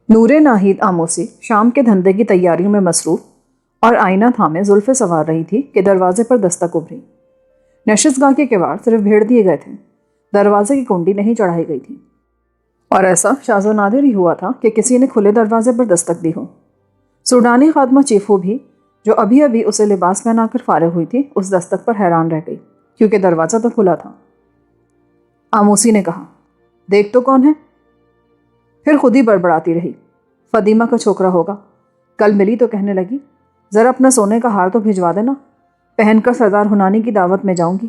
نور ناہید آموسی شام کے دھندے کی تیاریوں میں مصروف اور آئینہ تھامے زلفیں سنوار رہی تھی کہ دروازے پر دستک ابھری۔ نشست گاہ کے کیوڑ صرف بھیڑ دیے گئے تھے، دروازے کی کنڈی نہیں چڑھائی گئی تھی، اور ایسا شاذ و نادر ہی ہوا تھا کہ کسی نے کھلے دروازے پر دستک دی ہو۔ سوڈانی خادمہ چیفو بھی، جو ابھی ابھی اسے لباس پہنا کر فارغ ہوئی تھی، اس دستک پر حیران رہ گئی کیونکہ دروازہ تو کھلا تھا۔ آموسی نے کہا، دیکھ تو کون ہے؟ پھر خود ہی بڑبڑاتی رہی، فدیمہ کا چھوکرا ہوگا، کل ملی تو کہنے لگی ذرا اپنا سونے کا ہار تو بھجوا دینا، پہن کر سردار ہنانی کی دعوت میں جاؤں گی،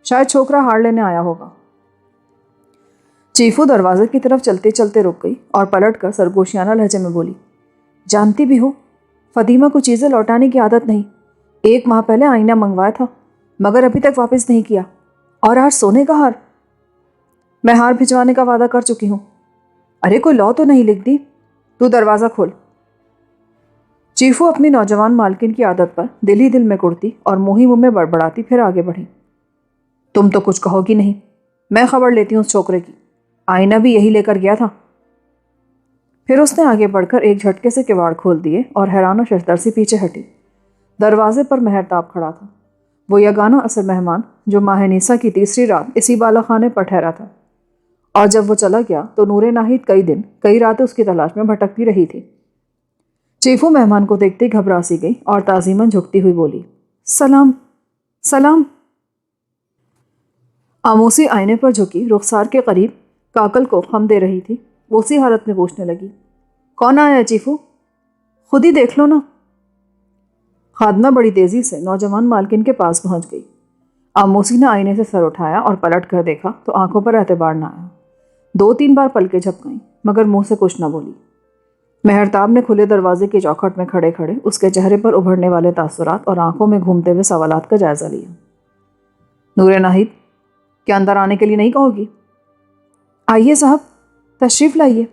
شاید چھوکرا ہار لینے آیا ہوگا۔ چیفو دروازے کی طرف چلتے چلتے رک گئی اور پلٹ کر سرگوشیانہ لہجے میں بولی، جانتی بھی ہو فدیمہ کو چیزیں لوٹانے کی عادت نہیں، 1 ماہ پہلے آئینہ منگوایا تھا مگر ابھی تک واپس نہیں کیا، اور آج سونے کا ہار؟ میں ہار بھجوانے کا وعدہ کر چکی ہوں۔ ارے کوئی لو تو نہیں لکھ دی؟ تو دروازہ کھول۔ چیفو اپنی نوجوان مالکن کی عادت پر دل ہی دل میں کڑتی اور منہ میں بڑبڑاتی پھر آگے بڑھی، تم تو کچھ کہو گی نہیں، میں خبر لیتی ہوں اس چھوکرے کی، آئینہ بھی یہی لے کر گیا تھا۔ پھر اس نے آگے بڑھ کر ایک جھٹکے سے کیواڑ کھول دیے اور حیران و ششدر سی پیچھے ہٹی۔ دروازے پر مہرتاب کھڑا تھا، وہ یگانہ اصل مہمان جو ماہ نیسا کی تیسری رات اسی بالا خانے پر ٹھہرا تھا، اور جب وہ چلا گیا تو نور ناہید کئی دن کئی راتیں اس کی تلاش میں بھٹکتی رہی تھی۔ چیفو مہمان کو دیکھتے گھبرا سی گئی اور تعظیماً جھکتی ہوئی بولی، سلام سلام۔ آموسی آئینے پر جھکی رخسار کے قریب کاکل کو خم دے رہی تھی، وہ اسی حالت میں پوچھنے لگی، کون آیا ہے چیفو؟ خود ہی دیکھ لو نا۔ خادمہ بڑی تیزی سے نوجوان مالکن کے پاس پہنچ گئی۔ آموسی نے آئینے سے سر اٹھایا اور پلٹ کر دیکھا تو آنکھوں پر اعتبار نہ آیا، 2-3 بار پلکیں جھپکائیں مگر منہ سے کچھ نہ بولی۔ مہرتاب نے کھلے دروازے کی چوکھٹ میں کھڑے کھڑے اس کے چہرے پر ابھرنے والے تاثرات اور آنکھوں میں گھومتے ہوئے سوالات کا جائزہ لیا۔ نور ناہید، کیا اندر آنے کے لیے نہیں کہو گی؟ آئیے صاحب، تشریف لائیے۔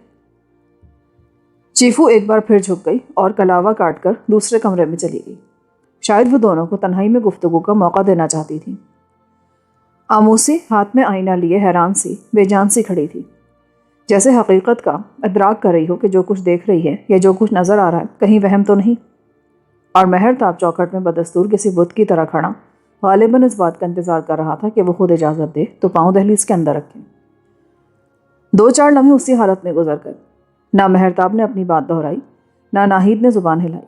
چیفو ایک بار پھر جھک گئی اور کلاوہ کاٹ کر دوسرے کمرے میں چلی گئی، شاید وہ دونوں کو تنہائی میں گفتگو کا موقع دینا چاہتی تھی۔ آموسی ہاتھ میں آئینہ لیے حیران سی بے جان سی کھڑی تھی، جیسے حقیقت کا ادراک کر رہی ہو کہ جو کچھ دیکھ رہی ہے یا جو کچھ نظر آ رہا ہے کہیں وہم تو نہیں۔ اور مہرتاب چوکھٹ میں بدستور کسی بت کی طرح کھڑا غالباً اس بات کا انتظار کر رہا تھا کہ وہ خود اجازت دے تو پاؤں دہلیز کے اندر رکھے۔ 2-4 لمحے اسی حالت میں گزر گئے، نہ مہرتاب نے اپنی بات دہرائی نہ ناہید نے زبان ہلائی،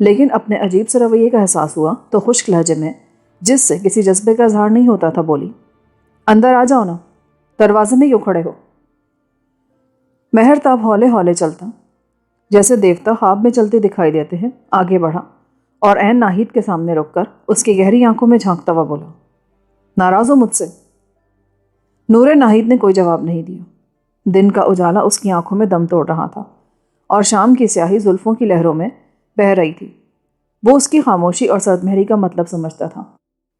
لیکن اپنے عجیب سے رویے کا احساس ہوا تو خشک لہجے میں جس سے کسی جذبے کا اظہار نہیں ہوتا تھا بولی، اندر آ جاؤ نا، دروازے میں کیوں کھڑے ہو؟ مہرتاب ہولے ہولے چلتا جیسے دیوتا خواب میں چلتے دکھائی دیتے ہیں آگے بڑھا اور عین ناہید کے سامنے رک کر اس کی گہری آنکھوں میں جھانکتا ہوا بولا، ناراض ہو مجھ سے؟ نور ناہید نے کوئی جواب نہیں دیا۔ دن کا اجالا اس کی آنکھوں میں دم توڑ رہا تھا اور شام کی سیاہی زلفوں کی لہروں میں بہہ رہی تھی۔ وہ اس کی خاموشی اور سردمہری کا مطلب سمجھتا تھا،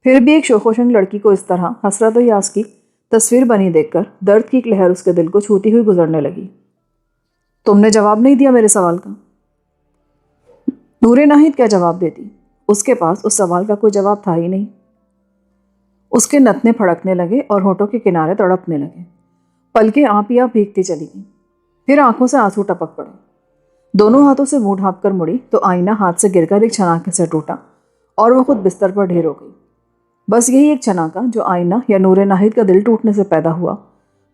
پھر بھی ایک شوخ و شنگ لڑکی کو اس طرح حسرت و یاس کی تصویر بنی دیکھ کر درد کی ایک لہر اس کے دل کو چھوتی ہوئی گزرنے لگی۔ تم نے جواب نہیں دیا میرے سوال کا۔ نور ناہید کیا جواب دیتی؟ اس کے پاس اس سوال کا کوئی جواب تھا ہی نہیں۔ اس کے نتنے پھڑکنے لگے اور ہونٹوں کے کنارے تڑپنے لگے، پلکیں آپ ہی آپ بھیگتی چلی گئیں، پھر آنکھوں سے آنسو ٹپک پڑے۔ دونوں ہاتھوں سے منہ ڈھانپ کر مڑی تو آئینہ ہاتھ سے گر کر ایک چھناکے سے ٹوٹا اور وہ خود بستر پر ڈھیر ہو گئی۔ بس یہی ایک چھناکا جو آئینہ یا نور ناہید کا دل ٹوٹنے سے پیدا ہوا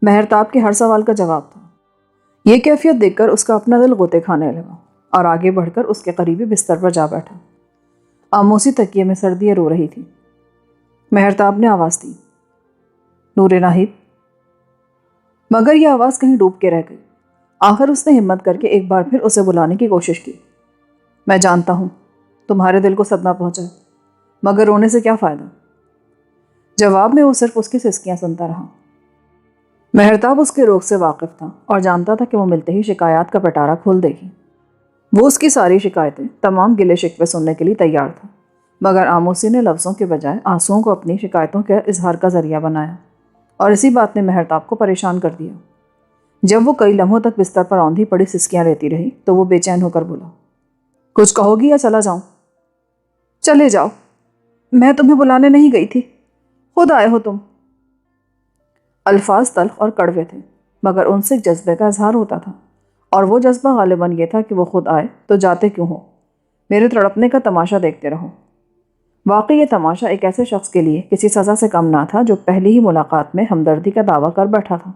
مہرتاب کے ہر سوال کا جواب تھا۔ یہ کیفیت دیکھ کر اس کا اپنا دل غوطے کھانے لگا اور آگے بڑھ کر اس کے قریبی بستر پر جا بیٹھا۔ آموسی تکیے میں سر دیے رو رہی تھی۔ مہرتاب نے آواز دی، نور ناہید، مگر یہ آواز کہیں ڈوب کے رہ گئی۔ آخر اس نے ہمت کر کے ایک بار پھر اسے بلانے کی کوشش کی۔ میں جانتا ہوں تمہارے دل کو صدمہ پہنچا ہے، مگر رونے سے کیا فائدہ؟ جواب میں وہ صرف اس کی سسکیاں سنتا رہا۔ مہرتاب اس کے روگ سے واقف تھا اور جانتا تھا کہ وہ ملتے ہی شکایات کا پٹارا کھول دے گی۔ وہ اس کی ساری شکایتیں، تمام گلے شکوے سننے کے لیے تیار تھا، مگر آموسی نے لفظوں کے بجائے آنسوؤں کو اپنی شکایتوں کے اظہار کا ذریعہ بنایا، اور اسی بات نے مہرتاب کو پریشان کر دیا۔ جب وہ کئی لمحوں تک بستر پر اوندھی پڑی سسکیاں لیتی رہی تو وہ بے چین ہو کر بولا، کچھ کہو گی یا چلا جاؤں؟ چلے جاؤ، میں تمہیں بلانے نہیں گئی تھی، خود آئے ہو تم۔ الفاظ تلخ اور کڑوے تھے مگر ان سے ایک جذبے کا اظہار ہوتا تھا اور وہ جذبہ غالباً یہ تھا کہ وہ خود آئے تو جاتے کیوں ہو، میرے تڑپنے کا تماشا دیکھتے رہو۔ واقعی یہ تماشا ایک ایسے شخص کے لیے کسی سزا سے کم نہ تھا جو پہلی ہی ملاقات میں ہمدردی کا دعویٰ کر بیٹھا تھا۔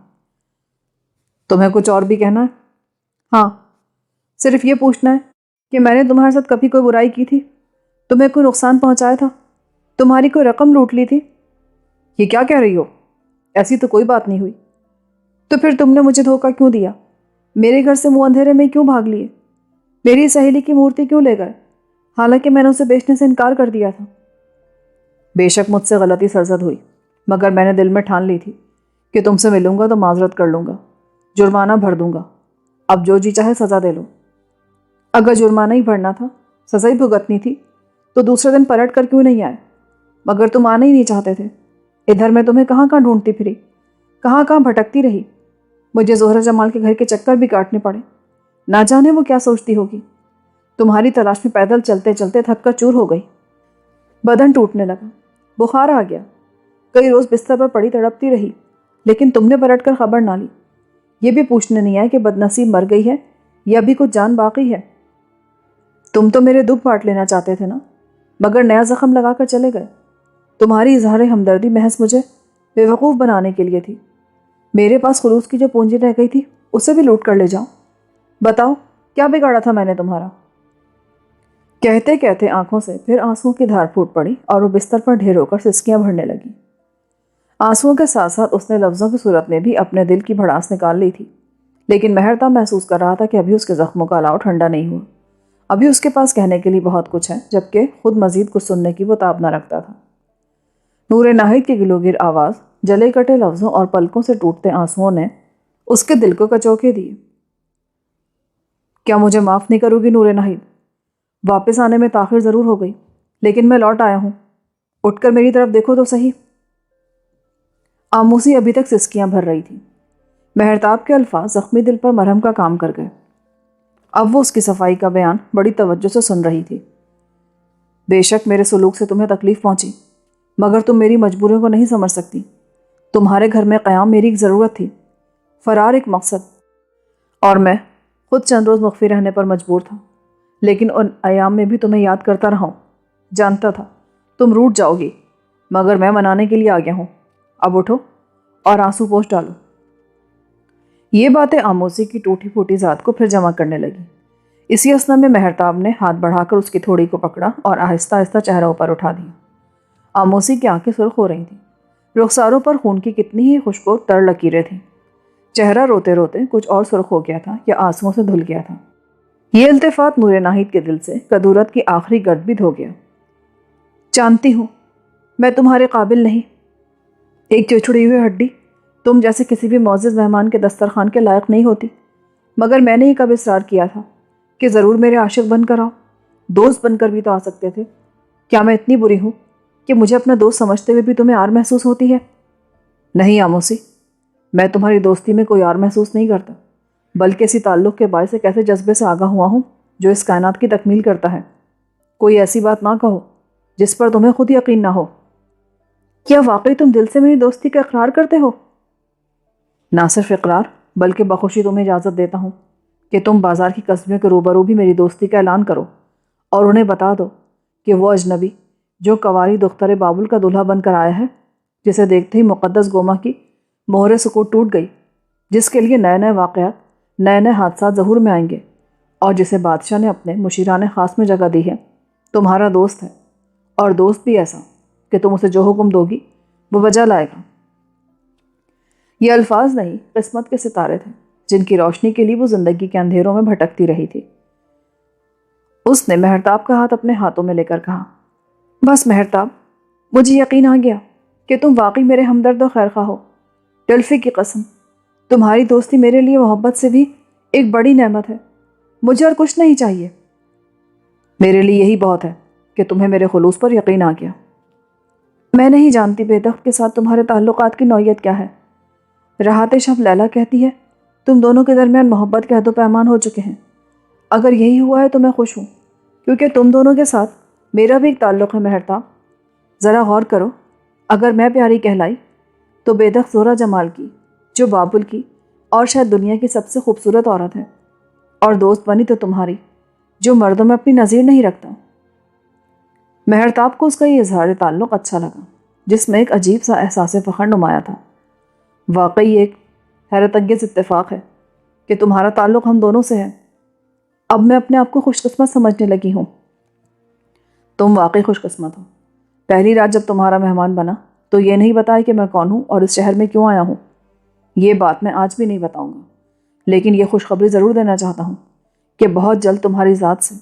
تمہیں کچھ اور بھی کہنا ہے؟ ہاں، صرف یہ پوچھنا ہے کہ میں نے تمہارے ساتھ کبھی کوئی برائی کی تھی؟ تمہیں کوئی نقصان پہنچایا تھا؟ تمہاری کوئی رقم لوٹ لی تھی؟ یہ کیا کہہ رہی ہو؟ ایسی تو کوئی بات نہیں ہوئی۔ تو پھر تم نے مجھے دھوکہ کیوں دیا؟ میرے گھر سے منہ اندھیرے میں کیوں بھاگ لیے؟ میری سہیلی کی مورتی کیوں لے گئے حالانکہ میں نے اسے بیچنے سے انکار کر دیا تھا؟ بے شک مجھ سے غلطی سرزد ہوئی، مگر میں نے دل میں ٹھان لی تھی کہ تم سے ملوں گا تو معذرت کر لوں گا، جرمانہ بھر دوں گا۔ اب جو جی چاہے سزا دے لو۔ اگر جرمانہ ہی بھرنا تھا، سزا ہی بھگتنی تھی، تو دوسرے دن پلٹ کر کیوں نہیں آئے؟ مگر تم آنا ہی نہیں چاہتے تھے۔ ادھر میں تمہیں کہاں کہاں ڈھونڈتی پھری، کہاں کہاں بھٹکتی رہی، مجھے زہرہ جمال کے گھر کے چکر بھی کاٹنے پڑے۔ نہ جانے وہ کیا سوچتی ہوگی۔ تمہاری تلاش میں پیدل چلتے چلتے تھک کر چور ہو گئی، بدن ٹوٹنے لگا، بخار آ گیا، کئی روز بستر پر پڑی تڑپتی رہی، لیکن تم نے پلٹ کر خبر نہ لی، یہ بھی پوچھنے نہیں آئے کہ بدنصیب مر گئی ہے یا بھی کچھ جان باقی ہے۔ تم تو میرے دکھ بانٹ لینا چاہتے تھے نا، مگر نیا زخم لگا کر چلے گئے۔ تمہاری اظہار ہمدردی محض مجھے بے وقوف بنانے کے لیے تھی۔ میرے پاس خلوص کی جو پونجی رہ گئی تھی اسے بھی لوٹ کر لے جاؤ۔ بتاؤ کیا بگاڑا تھا میں نے تمہارا؟ کہتے کہتے آنکھوں سے پھر آنسوؤں کی دھار پھوٹ پڑی اور وہ بستر پر ڈھیر ہو کر سسکیاں بھرنے لگی۔ آنسوؤں کے ساتھ ساتھ اس نے لفظوں کی صورت میں بھی اپنے دل کی بھڑاس نکال لی تھی، لیکن مہرتاب محسوس کر رہا تھا کہ ابھی اس کے زخموں کا علاؤ ٹھنڈا نہیں ہوا، ابھی اس کے پاس کہنے کے لیے بہت کچھ ہے، جبکہ خود مزید کچھ سننے کی وہ تاب نہ رکھتا تھا۔ نور ناہید کی گلوگیر آواز، جلے کٹے لفظوں اور پلکوں سے ٹوٹتے آنسوؤں نے اس کے دل کو کچوکے دیے۔ کیا مجھے معاف نہیں کرو گی نور ناہید؟ واپس آنے میں تاخیر ضرور ہو گئی، لیکن میں لوٹ آیا ہوں، اٹھ کر میری طرف دیکھو تو صحیح۔ آموسی ابھی تک سسکیاں بھر رہی تھی۔ مہرتاب کے الفاظ زخمی دل پر مرہم کا کام کر گئے۔ اب وہ اس کی صفائی کا بیان بڑی توجہ سے سن رہی تھی۔ بے شک میرے سلوک سے تمہیں تکلیف پہنچی، مگر تم میری مجبوریوں کو نہیں سمجھ سکتی۔ تمہارے گھر میں قیام میری ایک ضرورت تھی، فرار ایک مقصد، اور میں خود چند روز مخفی رہنے پر مجبور تھا، لیکن ان ایام میں بھی تمہیں یاد کرتا رہا ہوں۔ جانتا تھا تم روٹھ جاؤ گی، مگر میں منانے کے لیے آ گیا ہوں۔ اب اٹھو اور آنسو پوچھ ڈالو۔ یہ باتیں آموسی کی ٹوٹی پھوٹی ذات کو پھر جمع کرنے لگی۔ اسی اثنا میں مہرتاب نے ہاتھ بڑھا کر اس کی تھوڑی کو پکڑا اور آہستہ آہستہ چہرہ اوپر اٹھا دیا۔ آموسی کی آنکھیں سرخ ہو رہی تھیں، رخساروں پر خون کی کتنی ہی خشک و تر لکیریں تھیں۔ چہرہ روتے روتے کچھ اور سرخ ہو گیا تھا یا آنسوؤں سے دھل گیا تھا۔ یہ التفات نور ناہید کے دل سے کدورت کی آخری گرد بھی دھو گیا۔ جانتی ہوں میں تمہارے قابل نہیں، ایک چچڑی ہوئی ہڈی، تم جیسے کسی بھی معزز مہمان کے دسترخوان کے لائق نہیں ہوتی، مگر میں نے ہی کب اصرار کیا تھا کہ ضرور میرے عاشق بن کر آؤ، دوست بن کر بھی تو آ سکتے تھے۔ کیا میں اتنی بری ہوں کہ مجھے اپنا دوست سمجھتے ہوئے بھی تمہیں آر محسوس ہوتی ہے؟ نہیں آموسی، میں تمہاری دوستی میں کوئی آر محسوس نہیں کرتا، بلکہ اسی تعلق کے باعث ایک ایسے جذبے سے آگاہ ہوا ہوں جو اس کائنات کی تکمیل کرتا ہے۔ کوئی ایسی بات نہ کہو جس پر تمہیں خود یقین نہ ہو۔ کیا واقعی تم دل سے میری دوستی کا اقرار کرتے ہو؟ نہ صرف اقرار، بلکہ بخوشی تمہیں اجازت دیتا ہوں کہ تم بازار کی قصبیوں کے روبرو بھی میری دوستی کا اعلان کرو اور انہیں بتا دو کہ وہ اجنبی جو کنواری دختر بابل کا دلہا بن کر آیا ہے، جسے دیکھتے ہی مقدس گوما کی مہر سکوت ٹوٹ گئی، جس کے لیے نئے نئے واقعات، نئے نئے حادثات ظہور میں آئیں گے، اور جسے بادشاہ نے اپنے مشیران خاص میں جگہ دی ہے، تمہارا دوست ہے، اور دوست بھی ایسا کہ تم اسے جو حکم دو گی وہ بجا لائے گا۔ یہ الفاظ نہیں، قسمت کے ستارے تھے جن کی روشنی کے لیے وہ زندگی کے اندھیروں میں بھٹکتی رہی تھی۔ اس نے مہرتاب کا ہاتھ اپنے ہاتھوں میں لے کر کہا، بس مہرتاب، مجھے یقین آ گیا کہ تم واقعی میرے ہمدرد و خیرخواہ ہو۔ ڈلفی کی قسم، تمہاری دوستی میرے لیے محبت سے بھی ایک بڑی نعمت ہے، مجھے اور کچھ نہیں چاہیے۔ میرے لیے یہی بہت ہے کہ تمہیں میرے خلوص پر یقین آ گیا۔ میں نہیں جانتی بیدخت کے ساتھ تمہارے تعلقات کی نوعیت کیا ہے۔ راحت شب لیلا کہتی ہے تم دونوں کے درمیان محبت کے عہد و پیمان ہو چکے ہیں۔ اگر یہی ہوا ہے تو میں خوش ہوں، کیونکہ تم دونوں کے ساتھ میرا بھی ایک تعلق ہے مہرتاب۔ ذرا غور کرو، اگر میں پیاری کہلائی تو بیدخت زہرہ جمال کی، جو بابل کی اور شاید دنیا کی سب سے خوبصورت عورت ہے، اور دوست بنی تو تمہاری جو مردوں میں اپنی نظیر نہیں رکھتا۔ مہرتاب کو اس کا یہ اظہار تعلق اچھا لگا، جس میں ایک عجیب سا احساس فخر نمایاں تھا۔ واقعی ایک حیرت انگیز اتفاق ہے کہ تمہارا تعلق ہم دونوں سے ہے۔ اب میں اپنے آپ کو خوش قسمت سمجھنے لگی ہوں۔ تم واقعی خوش قسمت ہو۔ پہلی رات جب تمہارا مہمان بنا تو یہ نہیں بتایا کہ میں کون ہوں اور اس شہر میں کیوں آیا ہوں۔ یہ بات میں آج بھی نہیں بتاؤں گا، لیکن یہ خوشخبری ضرور دینا چاہتا ہوں کہ بہت جلد تمہاری ذات سے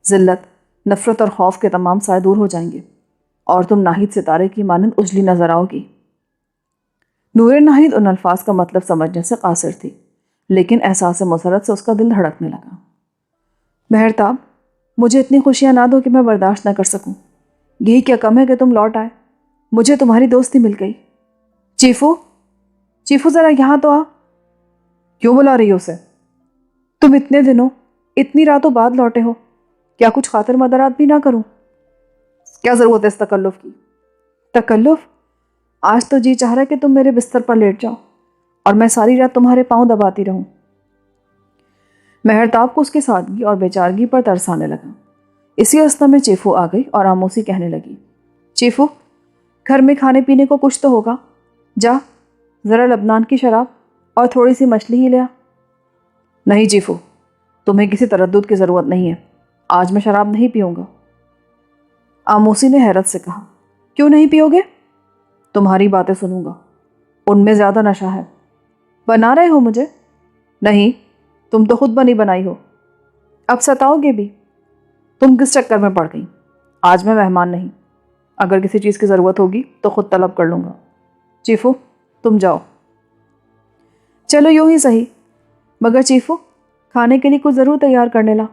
ذلت، نفرت اور خوف کے تمام سائے دور ہو جائیں گے اور تم ناہید ستارے کی مانند اجلی نظر آؤ گی۔ نور ناہید ان الفاظ کا مطلب سمجھنے سے قاصر تھی، لیکن احساس مسرت سے اس کا دل دھڑکنے لگا۔ مہرتاب، مجھے اتنی خوشیاں نہ دو کہ میں برداشت نہ کر سکوں۔ یہی کیا کم ہے کہ تم لوٹ آئے، مجھے تمہاری دوستی مل گئی۔ چیفو، چیفو ذرا یہاں تو آ۔ کیوں بلا رہی ہو اسے؟ تم اتنے دنوں، اتنی راتوں بعد لوٹے ہو، کیا کچھ خاطر مدارات بھی نہ کروں؟ کیا ضرورت ہے اس تکلف کی؟ تکلف؟ آج تو جی چاہ رہا ہے کہ تم میرے بستر پر لیٹ جاؤ اور میں ساری رات تمہارے پاؤں دباتی رہوں۔ مہرتاب کو اس کی سادگی اور بے چارگی پر ترس آنے لگا۔ اسی اثنا میں چیفو آ گئی اور آموسی کہنے لگی، چیفو، گھر میں کھانے پینے کو کچھ تو ہوگا، جا ذرا لبنان کی شراب اور تھوڑی سی مچھلی ہی لیا۔ نہیں چیفو، تمہیں کسی تردد کی ضرورت نہیں ہے، آج میں شراب نہیں پیوں گا۔ آموسی نے حیرت سے کہا، کیوں نہیں پیو گے؟ تمہاری باتیں سنوں گا، ان میں زیادہ نشہ ہے۔ بنا رہے ہو مجھے؟ نہیں، تم تو خود بنی بنائی ہو، اب ستاؤ گے بھی۔ تم کس چکر میں پڑ گئی؟ آج میں مہمان نہیں، اگر کسی چیز کی ضرورت ہوگی تو خود طلب کر لوں گا۔ چیفو، تم جاؤ۔ چلو یوں ہی صحیح، مگر چیفو، کھانے کے لیے کچھ ضرور تیار کرنے لا،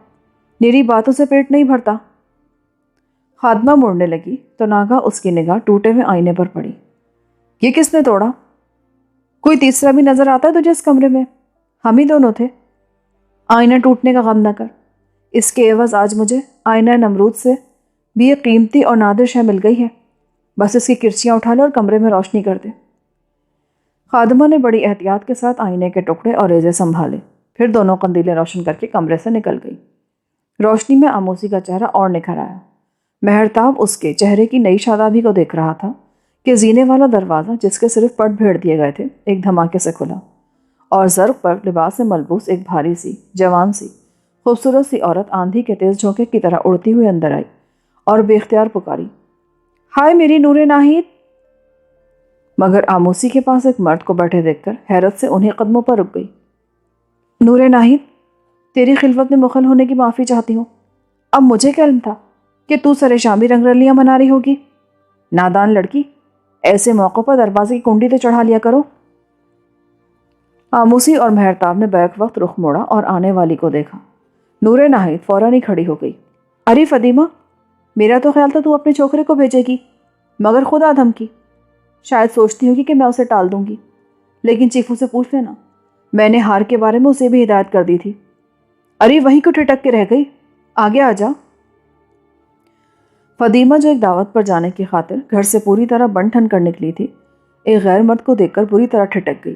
میری باتوں سے پیٹ نہیں بھرتا۔ خادمہ مڑنے لگی تو ناگہاں اس کی نگاہ ٹوٹے ہوئے آئینے پر پڑی۔ یہ کس نے توڑا؟ کوئی تیسرا بھی نظر آتا ہے تجھے اس کمرے میں؟ ہم ہی دونوں تھے۔ آئینہ ٹوٹنے کا غم نہ کر، اس کے عوض آج مجھے آئینہ نمرود سے بھی ایک قیمتی اور نادر شے مل گئی ہے، بس اس کی کرچیاں اٹھا لے اور کمرے میں روشنی کر دے۔ خادمہ نے بڑی احتیاط کے ساتھ آئینے کے ٹکڑے اور ریزے سنبھالے، پھر دونوں قندیلیں روشن کر کے کمرے سے نکل گئی۔ روشنی میں آموسی کا چہرہ اور نکھر آیا۔ مہرتاب اس کے چہرے کی نئی شادابی کو دیکھ رہا تھا کہ زینے والا دروازہ، جس کے صرف پٹ بھیڑ دیے گئے تھے، ایک دھماکے سے کھلا اور زرق پر لباس سے ملبوس ایک بھاری سی، جوان سی، خوبصورت سی عورت آندھی کے تیز جھونکے کی طرح اڑتی ہوئی اندر آئی اور بے اختیار پکاری، ہائے میری نور ناہید! مگر آموسی کے پاس ایک مرد کو بیٹھے دیکھ کر حیرت سے انہیں قدموں پر رک گئی۔ نور ناہید، تیری خلوت میں مخل ہونے کی معافی چاہتی ہوں۔ اب مجھے کیا علم تھا کہ تو سر شامی رنگ رلیاں منا رہی ہوگی؟ نادان لڑکی، ایسے موقع پر دروازے کی کنڈی تو چڑھا لیا کرو۔ آموسی اور مہرتاب نے بیک وقت رخ موڑا اور آنے والی کو دیکھا۔ نور ناہید فوراً ہی کھڑی ہو گئی۔ ارے فدیمہ، میرا تو خیال تھا تو اپنے چھوکرے کو بھیجے گی، مگر خدا دھمکی، شاید سوچتی ہوگی کہ میں اسے ٹال دوں گی، لیکن چیفو سے پوچھ لینا، میں نے ہار کے بارے میں اسے بھی ہدایت کر دی تھی۔ ارے وہیں کو ٹھٹک کے رہ گئی، آگے آ جا۔ فدیمہ، جو ایک دعوت پر جانے کی خاطر گھر سے پوری طرح بن ٹھن کر نکلی تھی، ایک غیر مرد کو دیکھ کر بری طرح ٹھٹک گئی،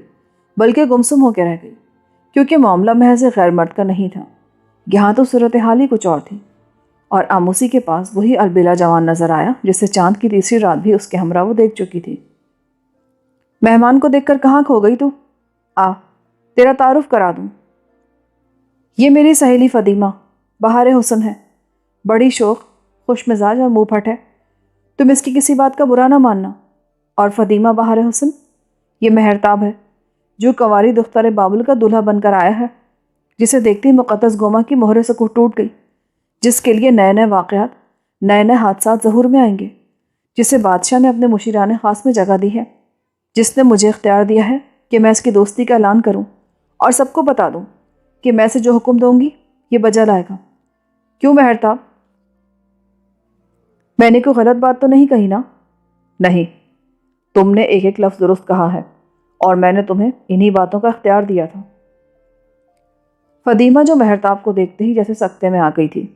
بلکہ گمسم ہو کے رہ گئی، کیونکہ معاملہ محض غیر مرد کا نہیں تھا، یہاں تو صورتحال ہی کچھ اور تھی۔ اور آموسی کے پاس وہی البلا جوان نظر آیا جسے چاند کی تیسری رات بھی اس کے ہمراہ وہ دیکھ چکی تھی۔ مہمان کو دیکھ کر کہاں کھو گئی تو؟ آ، تیرا تعارف کرا دوں۔ یہ میری سہیلی فدیمہ، بہار حسن ہے، بڑی شوخ، خوش مزاج اور منہ پھٹ ہے، تم اس کی کسی بات کا برا نہ ماننا۔ اور فدیمہ بہار حسن، یہ مہرتاب ہے، جو کنواری دختر بابل کا دلہا بن کر آیا ہے، جسے دیکھتی مقدس گوما کی مہرے سے ٹوٹ گئی، جس کے لیے نئے نئے واقعات، نئے نئے حادثات ظہور میں آئیں گے، جسے بادشاہ نے اپنے مشیران خاص میں جگہ دی ہے، جس نے مجھے اختیار دیا ہے کہ میں اس کی دوستی کا اعلان کروں اور سب کو بتا دوں کہ میں اسے جو حکم دوں گی یہ بجا لائے گا۔ کیوں مہرتاب، میں نے کوئی غلط بات تو نہیں کہی نا؟ نہیں، تم نے ایک ایک لفظ درست کہا ہے اور میں نے تمہیں انہی باتوں کا اختیار دیا تھا۔ فدیمہ، جو مہرتاب کو دیکھتے ہی جیسے سکتے میں آ گئی تھی،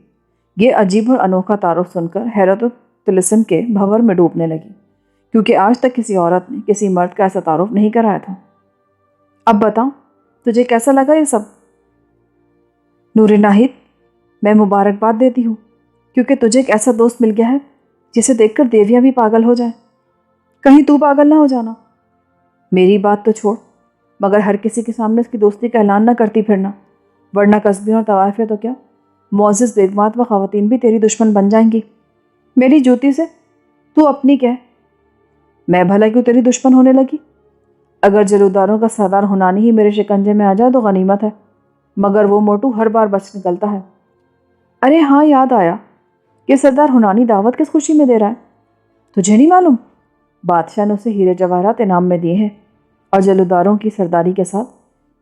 یہ عجیب اور انوکھا تعارف سن کر حیرت و طلسم کے بھنور میں ڈوبنے لگی، کیونکہ آج تک کسی عورت نے کسی مرد کا ایسا تعارف نہیں کرایا تھا۔ اب بتا، تجھے کیسا لگا یہ سب؟ نور ناہید، میں مبارکباد دیتی ہوں کیونکہ تجھے ایک ایسا دوست مل گیا ہے جسے دیکھ کر دیویاں بھی پاگل ہو جائیں۔ کہیں تو پاگل نہ ہو جانا۔ میری بات تو چھوڑ، مگر ہر کسی کے سامنے اس کی دوستی کا اعلان نہ کرتی پھرنا، ورنہ قصبے اور طوائف تو کیا، معزز بیگمات و خواتین بھی تیری دشمن بن جائیں گی۔ میری جوتی سے تو اپنی کہہ، میں بھلا کیوں تیری دشمن ہونے لگی؟ اگر جلوداروں کا سردار ہنانی ہی میرے شکنجے میں آ جائے تو غنیمت ہے، مگر وہ موٹو ہر بار بچ نکلتا ہے۔ ارے ہاں، یاد آیا کہ سردار ہنانی دعوت کس خوشی میں دے رہا ہے، تجھے نہیں معلوم؟ بادشاہ نے اسے ہیرے جواہرات انعام میں دیے ہیں اور جلوداروں کی سرداری کے ساتھ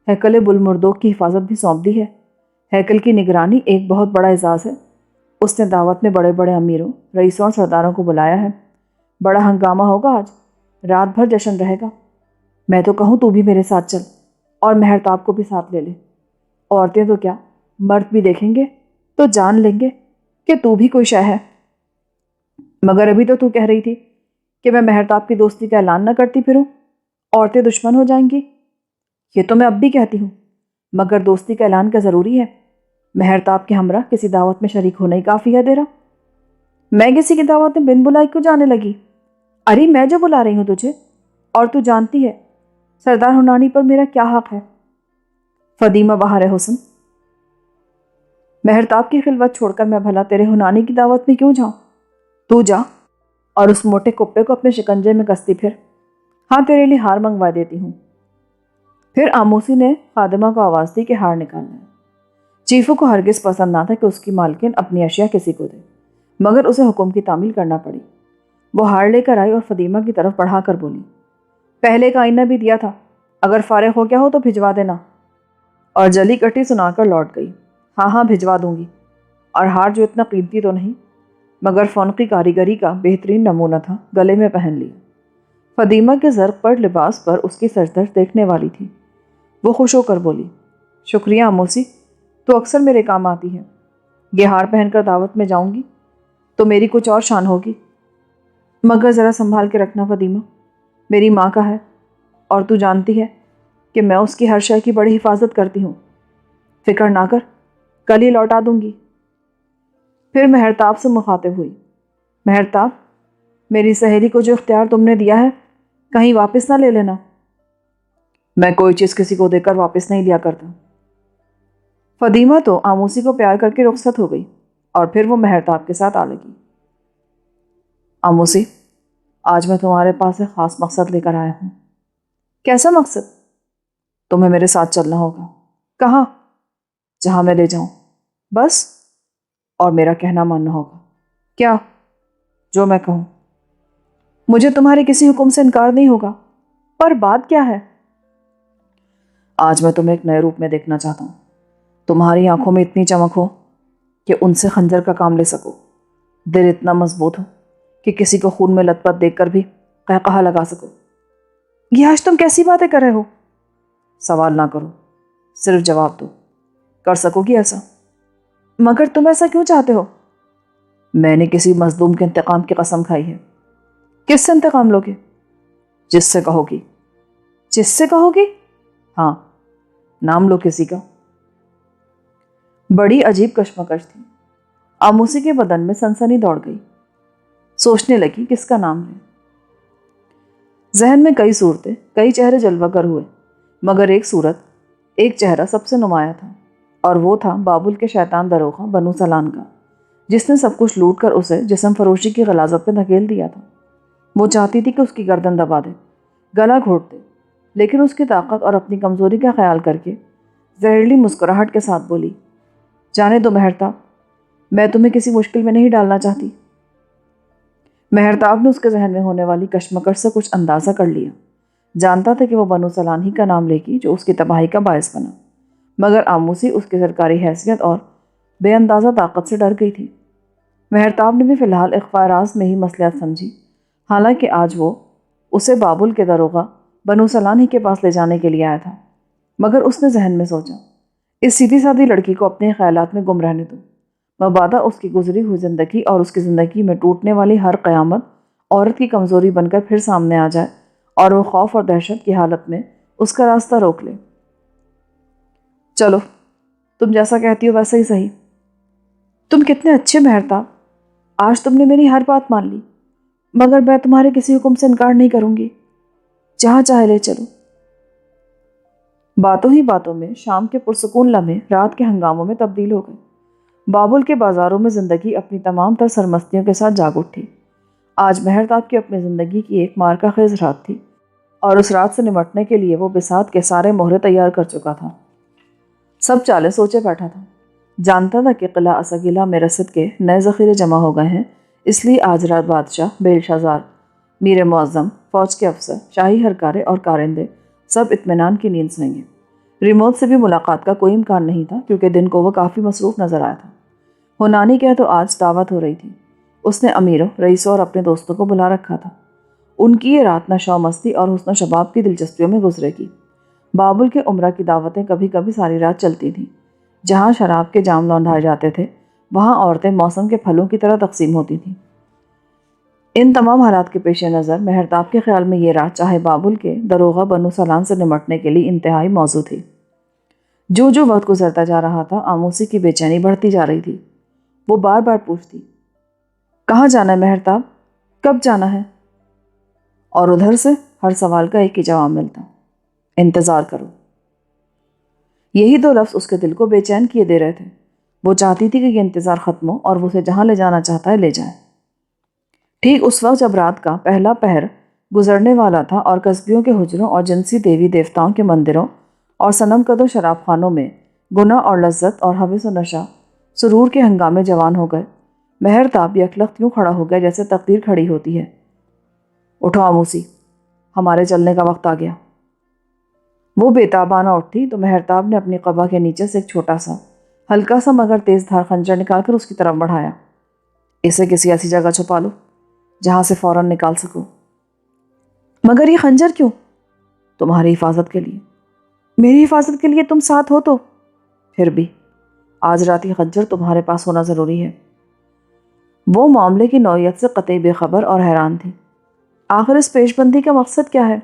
ہیکل بلمردوگ کی حفاظت بھی سونپ دی ہے۔ ہیکل کی نگرانی ایک بہت بڑا اعزاز ہے۔ اس نے دعوت میں بڑے بڑے امیروں، رئیسوں اور سرداروں کو بلایا ہے۔ بڑا ہنگامہ ہوگا آج، رات بھر جشن رہے گا۔ میں تو کہوں تو بھی میرے ساتھ چل اور مہرتاب کو بھی ساتھ لے لے۔ عورتیں تو کیا، مرد بھی دیکھیں گے تو جان لیں گے کہ تو بھی کوئی شے ہے۔ مگر ابھی تو کہہ رہی تھی کہ میں مہرتاب کی دوستی کا اعلان نہ کرتی پھروں، عورتیں دشمن ہو جائیں گی۔ یہ تو میں اب بھی کہتی ہوں، مگر دوستی کا اعلان کا ضروری ہے۔ مہرتاب کے ہمراہ کسی دعوت میں شریک ہونا ہی کافی ہے تیرا۔ میں کسی کی دعوت میں بن بلائی کیوں جانے لگی؟ ارے میں جو بلا رہی ہوں تجھے، اور تو جانتی ہے سردار ہنانی پر میرا کیا حق ہے۔ فدیمہ بہار حسن، مہرتاب کی خلوت چھوڑ کر میں بھلا تیرے ہنانی کی دعوت میں کیوں جاؤں؟ تو جا اور اس موٹے کپے کو اپنے شکنجے میں کستی پھر۔ ہاں، تیرے لیے ہار منگوا دیتی ہوں۔ پھر آموسی نے خادمہ کو آواز دی کہ ہار نکالنا ہے۔ چیفو کو ہرگز پسند نہ تھا کہ اس کی مالکن اپنی اشیاء کسی کو دے، مگر اسے حکم کی تعمیل کرنا پڑی۔ وہ ہار لے کر آئی اور فدیمہ کی طرف بڑھا کر بولی، پہلے کا آئینہ بھی دیا تھا، اگر فارغ ہو گیا ہو تو بھجوا دینا۔ اور جلی کٹی سنا کر لوٹ گئی، ہاں ہاں بھجوا دوں گی۔ اور ہار جو اتنا قیمتی تو نہیں مگر فونقی کاریگری کا بہترین نمونہ تھا، گلے میں پہن لیا۔ فدیمہ کے زرق پر لباس پر اس کی سرزدش دیکھنے والی تھی۔ وہ خوش ہو کر بولی، شکریہ آموسی، تو اکثر میرے کام آتی ہے۔ یہ ہار پہن کر دعوت میں جاؤں گی تو میری کچھ اور شان ہوگی، مگر ذرا سنبھال کے رکھنا فدیمہ، میری ماں کا ہے اور تو جانتی ہے کہ میں اس کی ہر شے کی بڑی حفاظت کرتی ہوں۔ فکر نہ کر، کل ہی لوٹا دوں گی۔ پھر مہرتاب سے مخاطب ہوئی، مہرتاب، میری سہیلی کو جو اختیار تم نے دیا ہے کہیں واپس نہ لے لینا۔ میں کوئی چیز کسی کو دے کر واپس نہیں لیا کرتا۔ فدیمہ تو آموسی کو پیار کر کے رخصت ہو گئی اور پھر وہ مہرتاب کے ساتھ آ لگی۔ آموسی، آج میں تمہارے پاس ایک خاص مقصد لے کر آیا ہوں۔ کیسا مقصد؟ تمہیں میرے ساتھ چلنا ہوگا۔ کہاں؟ جہاں میں لے جاؤں، بس، اور میرا کہنا ماننا ہوگا۔ کیا؟ جو میں کہوں۔ مجھے تمہارے کسی حکم سے انکار نہیں ہوگا، پر بات کیا ہے؟ آج میں تمہیں ایک نئے روپ میں دیکھنا چاہتا ہوں۔ تمہاری آنکھوں میں اتنی چمک ہو کہ ان سے خنجر کا کام لے سکو، دل اتنا مضبوط ہو کہ کسی کو خون میں لت پت دیکھ کر بھی قہقہا لگا سکو۔ یہ آج تم کیسی باتیں کر رہے ہو؟ سوال نہ کرو، صرف جواب دو، کر سکو گی ایسا؟ مگر تم ایسا کیوں چاہتے ہو؟ میں نے کسی مظلوم کے انتقام کی قسم کھائی ہے۔ کس سے انتقام لوگے؟ جس سے کہو گی۔ جس سے کہو گی؟ ہاں، نام لو کسی کا۔ بڑی عجیب کشمکش تھی۔ آموسی کے بدن میں سنسنی دوڑ گئی، سوچنے لگی کس کا نام لے۔ ذہن میں کئی صورتیں، کئی چہرے جلوہ گر ہوئے، مگر ایک صورت، ایک چہرہ سب سے نمایاں تھا، اور وہ تھا بابل کے شیطان دروغہ بنو سلان کا، جس نے سب کچھ لوٹ کر اسے جسم فروشی کی غلاظت پہ دھکیل دیا تھا۔ وہ چاہتی تھی کہ اس کی گردن دبا دے، گلا گھونٹ دے، لیکن اس کی طاقت اور اپنی کمزوری کا خیال کر کے زہریلی مسکراہٹ کے ساتھ بولی، جانے دو مہرتاب، میں تمہیں کسی مشکل میں نہیں ڈالنا چاہتی۔ مہرتاب نے اس کے ذہن میں ہونے والی کشمکش سے کچھ اندازہ کر لیا، جانتا تھا کہ وہ بنو سلان ہی کا نام لے گی جو اس کی تباہی کا باعث بنا، مگر آموسی اس کی سرکاری حیثیت اور بے اندازہ طاقت سے ڈر گئی تھی۔ مہرتاب نے بھی فی الحال اخفاء راز میں ہی مصلحت سمجھی، حالانکہ آج وہ اسے بابل کے دروغہ بنو سلان ہی کے پاس لے جانے کے لیے آیا تھا، مگر اس نے ذہن میں سوچا، اس سیدھی سادھی لڑکی کو اپنے خیالات میں گم رہنے دو، مبادا اس کی گزری ہوئی زندگی اور اس کی زندگی میں ٹوٹنے والی ہر قیامت عورت کی کمزوری بن کر پھر سامنے آ جائے اور وہ خوف اور دہشت کی حالت میں اس کا راستہ روک لے۔ چلو، تم جیسا کہتی ہو ویسا ہی صحیح۔ تم کتنے اچھے مہرتاب، آج تم نے میری ہر بات مان لی، مگر میں تمہارے کسی حکم سے انکار نہیں کروں گی، جہاں چاہے لے چلو۔ باتوں ہی باتوں میں شام کے پرسکون لمحے رات کے ہنگاموں میں تبدیل ہو گئے۔ بابل کے بازاروں میں زندگی اپنی تمام تر سرمستیوں کے ساتھ جاگ اٹھی۔ آج مہرتاب کی اپنی زندگی کی ایک مارکا خیز رات تھی، اور اس رات سے نمٹنے کے لیے وہ بساط کے سارے مہرے تیار کر چکا تھا۔ سب چالیں سوچے بیٹھا تھا، جانتا تھا کہ قلعہ اسگیلا میں رسد کے نئے ذخیرے جمع ہو گئے ہیں، اس لیے آج رات بادشاہ، بیلشا زار، میر معظم، فوج کے افسر، شاہی ہرکارے اور کارندے سب اطمینان کی نیند سوئیں گے۔ ریموٹ سے بھی ملاقات کا کوئی امکان نہیں تھا، کیونکہ دن کو وہ کافی مصروف نظر آیا تھا۔ ہونانی کہ تو آج دعوت ہو رہی تھی، اس نے امیروں، رئیسوں اور اپنے دوستوں کو بلا رکھا تھا۔ ان کی یہ رات نشو و مستی اور حسن و شباب کی دلچسپیوں میں گزرے گی۔ بابل کے عمرہ کی دعوتیں کبھی کبھی ساری رات چلتی تھیں۔ جہاں شراب کے جام لونڈھائے جاتے تھے، وہاں عورتیں موسم کے پھلوں کی طرح تقسیم ہوتی تھیں۔ ان تمام حالات کے پیش نظر مہرتاب کے خیال میں یہ رات چاہے بابل کے دروغہ بنو سلان سے نمٹنے کے لیے انتہائی موزوں تھی۔ جو جو وقت گزرتا جا رہا تھا، آموسی کی بے چینی بڑھتی جا رہی تھی۔ وہ بار بار پوچھتی، کہاں جانا ہے مہرتاب؟ کب جانا ہے؟ اور ادھر سے ہر سوال کا ایک ہی جواب ملتا، انتظار کرو۔ یہی دو لفظ اس کے دل کو بے چین کیے دے رہے تھے۔ وہ چاہتی تھی کہ یہ انتظار ختم ہو اور وہ اسے جہاں لے جانا چاہتا ہے لے جائے۔ ٹھیک اس وقت جب رات کا پہلا پہر گزرنے والا تھا اور قصبیوں کے حجروں اور جنسی دیوی دیوتاؤں کے مندروں اور صنم کدو شراب خانوں میں گناہ اور لذت اور حوث و نشہ سرور کے ہنگامے جوان ہو گئے، مہرتاب یکلخت یوں کھڑا ہو گیا جیسے تقدیر کھڑی ہوتی ہے۔ اٹھو آموسی، ہمارے چلنے کا وقت آ گیا۔ وہ بےتابانہ اٹھی تو مہرتاب نے اپنی قبا کے نیچے سے ایک چھوٹا سا، ہلکا سا مگر تیز دھار خنجر نکال کر اس کی طرف بڑھایا۔ اسے کسی ایسی جگہ چھپا لو جہاں سے فوراً نکال سکو۔ مگر یہ خنجر کیوں؟ تمہاری حفاظت کے لیے۔ میری حفاظت کے لیے تم ساتھ ہو تو؟ پھر بھی آج رات یہ خنجر تمہارے پاس ہونا ضروری ہے۔ وہ معاملے کی نوعیت سے قطعی بے خبر اور حیران تھی۔ آخر اس پیش بندی کا مقصد کیا ہے؟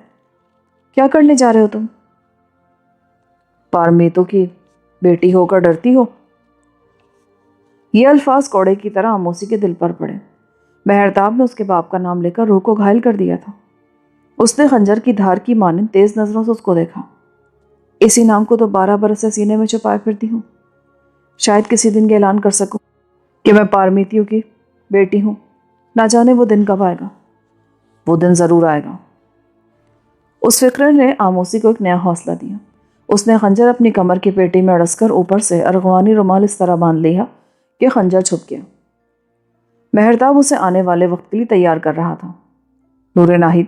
کیا کرنے جا رہے ہو تم؟ پارمیتو کی بیٹی ہو کر ڈرتی ہو؟ یہ الفاظ کوڑے کی طرح آموسی کے دل پر پڑے۔ مہرتاب نے اس کے باپ کا نام لے کر روح کو گھائل کر دیا تھا۔ اس نے خنجر کی دھار کی مانند تیز نظروں سے اس کو دیکھا۔ اسی نام کو تو 12 برس سے سینے میں چھپائے پھرتی ہوں۔ شاید کسی دن یہ اعلان کر سکوں کہ میں پارمیتیو کی بیٹی ہوں۔ نہ جانے وہ دن کب آئے گا۔ وہ دن ضرور آئے گا۔ اس فکر نے آموسی کو ایک نیا حوصلہ دیا۔ اس نے خنجر اپنی کمر کی پیٹی میں اڑس کر اوپر سے ارغوانی رومال اس طرح باندھ لیا کہ خنجر چھپ گیا۔ مہرتاب اسے آنے والے وقت کے لیے تیار کر رہا تھا۔ نور ناہید،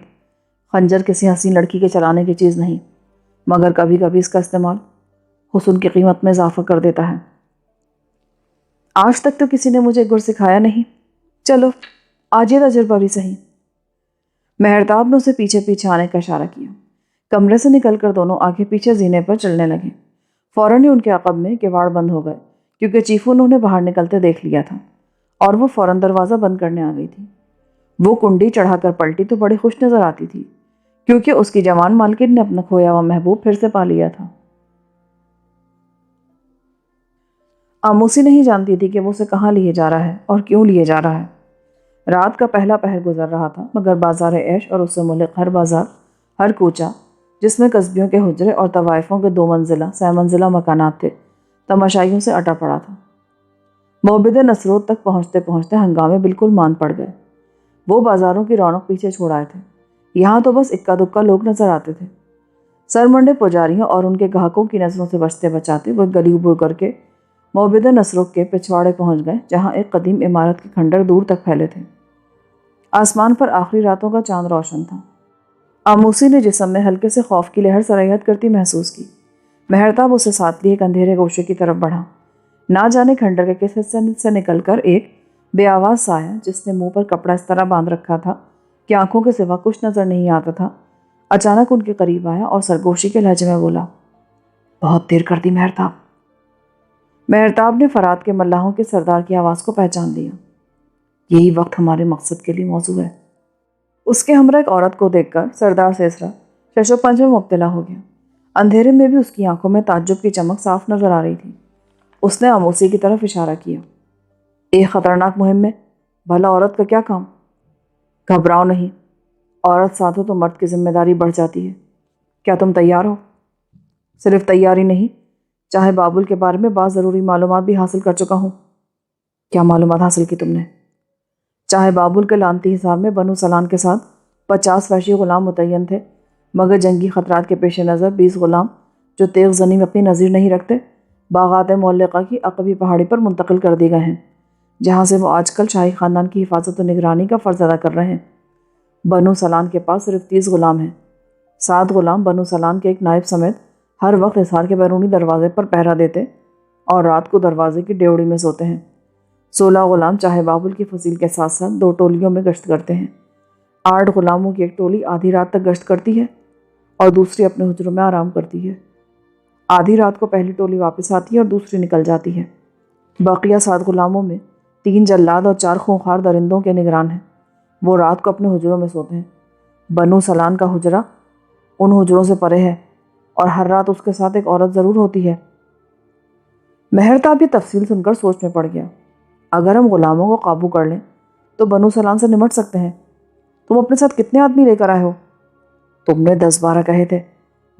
خنجر کسی حسین لڑکی کے چلانے کی چیز نہیں، مگر کبھی کبھی اس کا استعمال حسن کی قیمت میں اضافہ کر دیتا ہے۔ آج تک تو کسی نے مجھے گر سکھایا نہیں، چلو آج یہ تجربہ بھی صحیح۔ مہرتاب نے اسے پیچھے پیچھے آنے کا اشارہ کیا۔ کمرے سے نکل کر دونوں آگے پیچھے زینے پر چلنے لگے۔ فوراً ہی ان کے عقب میں کواڑ بند ہو گئے، کیونکہ چیفو نے انہیں باہر نکلتے دیکھ لیا تھا، اور وہ فوراً دروازہ بند کرنے آ گئی تھی۔ وہ کنڈی چڑھا کر پلٹی تو بڑی خوش نظر آتی تھی، کیونکہ اس کی جوان مالکن نے اپنا کھویا ہوا محبوب پھر سے پا لیا تھا۔ آموسی نہیں جانتی تھی کہ وہ اسے کہاں لیے جا رہا ہے اور کیوں لیے جا رہا ہے۔ رات کا پہلا پہر گزر رہا تھا، مگر بازار عیش اور اس سے ملک ہر بازار، ہر کوچہ، جس میں قصبیوں کے حجرے اور طوائفوں کے 2 منزلہ 3 منزلہ مکانات تھے، تماشائیوں سے اٹا پڑا تھا۔ موبد نصروت تک پہنچتے پہنچتے ہنگامے بالکل مان پڑ گئے۔ وہ بازاروں کی رونق پیچھے چھوڑ آئے تھے۔ یہاں تو بس اکا دکا لوگ نظر آتے تھے۔ سرمنڈے پجاریوں اور ان کے گاہکوں کی نظروں سے بچتے بچاتے وہ گلی عبور کر کے موبد نصروت کے پچھواڑے پہنچ گئے، جہاں ایک قدیم عمارت کے کھنڈر دور تک پھیلے تھے۔ آسمان پر آخری راتوں کا چاند روشن تھا۔ آموسی نے جسم میں ہلکے سے خوف کی لہر سرایت کرتی محسوس کی۔ مہرتاب اسے ساتھ لیے ایک اندھیرے گوشے کی طرف بڑھا۔ نہ جانے کھنڈر کے کس حصے سے نکل کر ایک بے آواز سا آیا، جس نے منہ پر کپڑا اس طرح باندھ رکھا تھا کہ آنکھوں کے سوا کچھ نظر نہیں آتا تھا۔ اچانک ان کے قریب آیا اور سرگوشی کے لہجے میں بولا، بہت دیر کر دی مہرتاب۔ مہرتاب نے فرات کے ملاحوں کے سردار کی آواز کو پہچان لیا۔ یہی وقت ہمارے مقصد کے لیے موزوں ہے۔ اس کے ہمراہ ایک عورت کو دیکھ کر سردار سیسرا شش و پنج میں مبتلا ہو گیا۔ اندھیرے میں بھی اس کی آنکھوں میں تعجب کی چمک صاف نظر آ رہی تھی۔ اس نے آموسی کی طرف اشارہ کیا۔ ایک خطرناک مہم میں بھلا عورت کا کیا کام؟ گھبراؤ نہیں، عورت ساتھ ہو تو مرد کی ذمہ داری بڑھ جاتی ہے۔ کیا تم تیار ہو؟ صرف تیاری نہیں، چاہے بابل کے بارے میں بعض ضروری معلومات بھی حاصل کر چکا ہوں۔ کیا معلومات حاصل کی تم نے؟ چاہے بابل کے لانتی حصار میں بنو سلان کے ساتھ 50 وحشی غلام متعین تھے، مگر جنگی خطرات کے پیش نظر 20 غلام جو تیغ زنی میں اپنی نظیر نہیں رکھتے، باغات معلقہ کی عقبی پہاڑی پر منتقل کر دی گئے ہیں، جہاں سے وہ آج کل شاہی خاندان کی حفاظت و نگرانی کا فرض ادا کر رہے ہیں۔ بنو سلان کے پاس صرف 30 غلام ہیں۔ 7 غلام بنو سلان کے ایک نائب سمیت ہر وقت حصار کے بیرونی دروازے پر پہرا دیتے اور رات کو دروازے کی ڈیوڑی میں سوتے ہیں۔ 16 غلام چاہے بابل کی فصیل کے ساتھ ساتھ 2 ٹولیوں میں گشت کرتے ہیں۔ 8 غلاموں کی ایک ٹولی آدھی رات تک گشت کرتی ہے اور دوسری اپنے حجروں میں آرام کرتی ہے۔ آدھی رات کو پہلی ٹولی واپس آتی ہے اور دوسری نکل جاتی ہے۔ بقیہ 7 غلاموں میں 3 جلاد اور 4 خونخوار درندوں کے نگران ہیں۔ وہ رات کو اپنے حجروں میں سوتے ہیں۔ بنو سلان کا حجرہ ان حجروں سے پرے ہے اور ہر رات اس کے ساتھ ایک عورت ضرور ہوتی ہے۔ مہرتاب یہ تفصیل سن کر سوچ میں پڑ گیا۔ اگر ہم غلاموں کو قابو کر لیں تو بنو سلان سے نمٹ سکتے ہیں۔ تم اپنے ساتھ کتنے آدمی لے کر آئے ہو؟ تم نے 10-12 کہے تھے،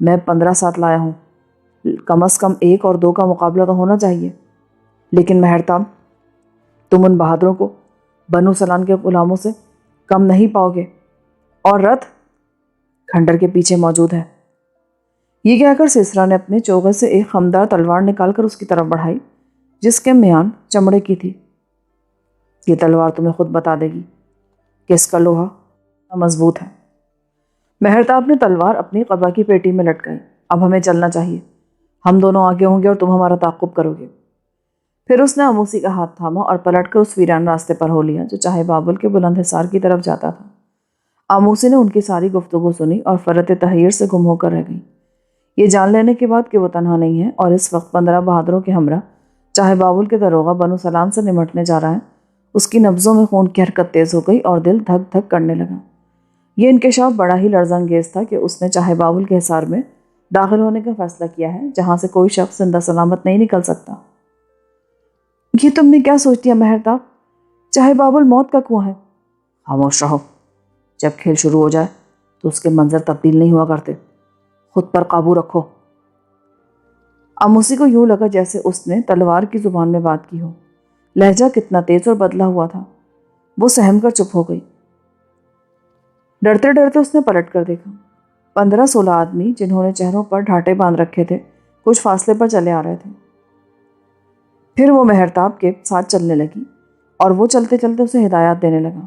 میں 15 ساتھ لایا ہوں۔ کم از کم 1 اور 2 کا مقابلہ تو ہونا چاہیے۔ لیکن مہرتاب، تم ان بہادروں کو بنو سلان کے غلاموں سے کم نہیں پاؤ گے، اور رتھ کھنڈر کے پیچھے موجود ہے۔ یہ کہہ کر سیسرا نے اپنے چوغے سے ایک خمدار تلوار نکال کر اس کی طرف بڑھائی، جس کے میان چمڑے کی تھی۔ یہ تلوار تمہیں خود بتا دے گی کہ اس کا لوہا مضبوط ہے۔ مہرتاب نے تلوار اپنی قبا کی پیٹی میں لٹکائی۔ اب ہمیں چلنا چاہیے، ہم دونوں آگے ہوں گے اور تم ہمارا تعاقب کرو گے۔ پھر اس نے آموسی کا ہاتھ تھاما اور پلٹ کر اس ویران راستے پر ہو لیا جو چاہے بابل کے بلند حصار کی طرف جاتا تھا۔ آموسی نے ان کی ساری گفتگو سنی اور فرت تحیر سے گم ہو کر رہ گئی، یہ جان لینے کے بعد کہ وہ تنہا نہیں ہے اور اس وقت 15 بہادروں کے ہمراہ چاہے بابل کے داروغہ بنو سلان سے نمٹنے جا رہا ہے۔ اس کی نبضوں میں خون کی حرکت تیز ہو گئی اور دل دھک دھک کرنے لگا۔ یہ انکشاف بڑا ہی لرزہ انگیز تھا کہ اس نے چاہے بابل کے حصار میں داخل ہونے کا فیصلہ کیا ہے، جہاں سے کوئی شخص زندہ سلامت نہیں نکل سکتا۔ یہ تم نے کیا سوچ دیا مہرتاب؟ چاہے بابل موت کا کنواں ہے۔ خاموش رہو، جب کھیل شروع ہو جائے تو اس کے منظر تبدیل نہیں ہوا کرتے۔ خود پر قابو رکھو۔ آموسی کو یوں لگا جیسے اس نے تلوار کی زبان میں بات کی ہو۔ لہجہ کتنا تیز اور بدلا ہوا تھا۔ وہ سہم کر چپ ہو گئی۔ ڈرتے ڈرتے اس نے پلٹ کر دیکھا۔ 15-16 آدمی جنہوں نے چہروں پر ڈھاٹے باندھ رکھے تھے کچھ فاصلے پر چلے آ رہے تھے۔ پھر وہ مہرتاب کے ساتھ چلنے لگی اور وہ چلتے چلتے اسے ہدایات دینے لگا۔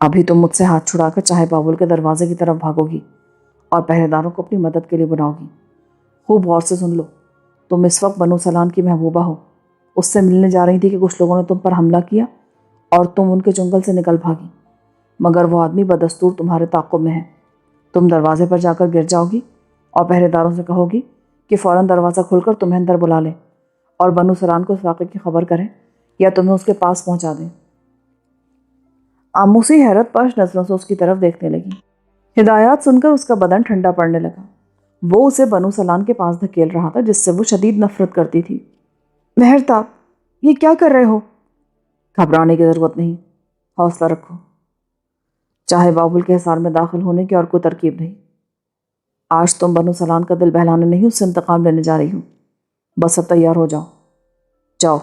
ابھی تم مجھ سے ہاتھ چھڑا کر چاہے بابل کے دروازے کی طرف بھاگو گی اور پہرے داروں کو اپنی مدد کے لیے بلاؤ گی۔ خوب غور سے سن لو، تم اس وقت بنو سلان کی محبوبہ ہو۔ اس سے ملنے جا رہی تھی کہ کچھ لوگوں نے تم پر حملہ کیا اور تم ان کے جنگل سے نکل بھاگی، مگر وہ آدمی بدستور تمہارے تعاقب میں ہے۔ تم دروازے پر جا کر گر جاؤ گی اور پہرے داروں سے کہو گی کہ فوراً دروازہ کھول کر تمہیں اندر بلا لیں اور بنو سلان کو اس واقعے کی خبر کریں یا تمہیں اس کے پاس پہنچا دیں۔ آموسی حیرت پاش نظروں سے اس کی طرف دیکھنے لگی۔ ہدایات سن کر اس کا بدن ٹھنڈا پڑنے لگا۔ وہ اسے بنو سلان کے پاس دھکیل رہا تھا جس سے وہ شدید نفرت کرتی تھی۔ مہرتاب، یہ کیا کر رہے ہو؟ گھبرانے کی ضرورت نہیں، حوصلہ رکھو۔ چاہے بابل کے حصار میں داخل ہونے کی اور کوئی ترکیب نہیں۔ آج تم بنو سلان کا دل بہلانے نہیں، اس سے انتقام لینے جا رہی ہوں۔ بس اب تیار ہو جاؤ، جاؤ۔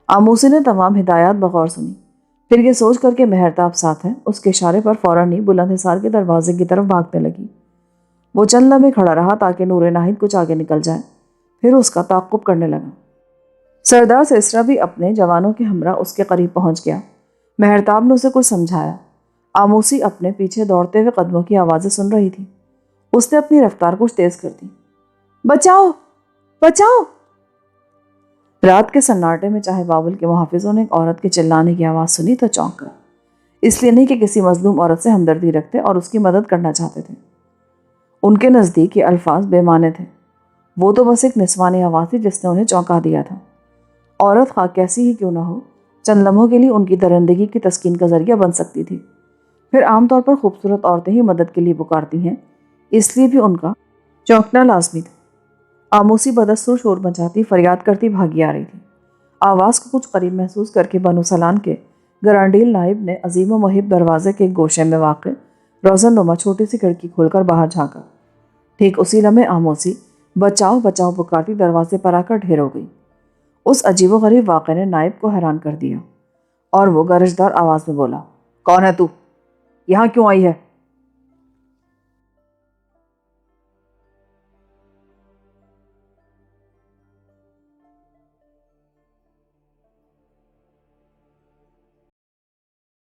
آموسی نے تمام ہدایات بغور سنی، پھر یہ سوچ کر کے مہرتاب ساتھ ہے، اس کے اشارے پر فوراً ہی بلند حصار کے دروازے کی طرف بھاگنے لگی۔ وہ چند لمحے کھڑا رہا تاکہ نور ناہید کچھ آگے نکل جائے، پھر اس کا تعاقب کرنے لگا۔ سردار سیسرا بھی اپنے جوانوں کے ہمراہ اس کے قریب پہنچ گیا۔ مہرتاب نے اسے کچھ سمجھایا۔ آموسی اپنے پیچھے دوڑتے ہوئے قدموں کی آوازیں سن رہی تھی۔ اس نے اپنی رفتار کچھ تیز کر دی۔ بچاؤ، بچاؤ! رات کے سناٹے میں چاہے بابل کے محافظوں نے ایک عورت کے چلانے کی آواز سنی تو چونک گئے، اس لیے نہیں کہ کسی مظلوم عورت سے ہمدردی رکھتے اور اس کی مدد کرنا چاہتے تھے۔ ان کے نزدیک یہ الفاظ بے معنی تھے۔ وہ تو بس ایک نسوانی آواز تھی جس نے انہیں چونکا دیا تھا۔ عورت خواہ کیسی ہی کیوں نہ ہو، چند لمحوں کے لیے ان کی درندگی کی تسکین کا ذریعہ بن سکتی تھی۔ پھر عام طور پر خوبصورت عورتیں ہی مدد کے لیے پکارتی ہیں، اس لیے بھی ان کا چونکنا لازمی تھا۔ آموسی بدستور شور مچاتی فریاد کرتی بھاگی آ رہی تھی۔ آواز کو کچھ قریب محسوس کر کے بنو سلان کے گرانڈیل نائب نے عظیم و مہیب دروازے کے گوشے میں واقع روزن نما چھوٹی سی کھڑکی کھول کر باہر جھانکا۔ ٹھیک اسی لمحے آموسی بچاؤ بچاؤ پکارتی دروازے پر آ کر ڈھیر ہو گئی۔ اس عجیب و غریب واقعے نے نائب کو حیران کر دیا اور وہ گرجدار آواز میں بولا، کون ہے تو؟ یہاں کیوں آئی ہے؟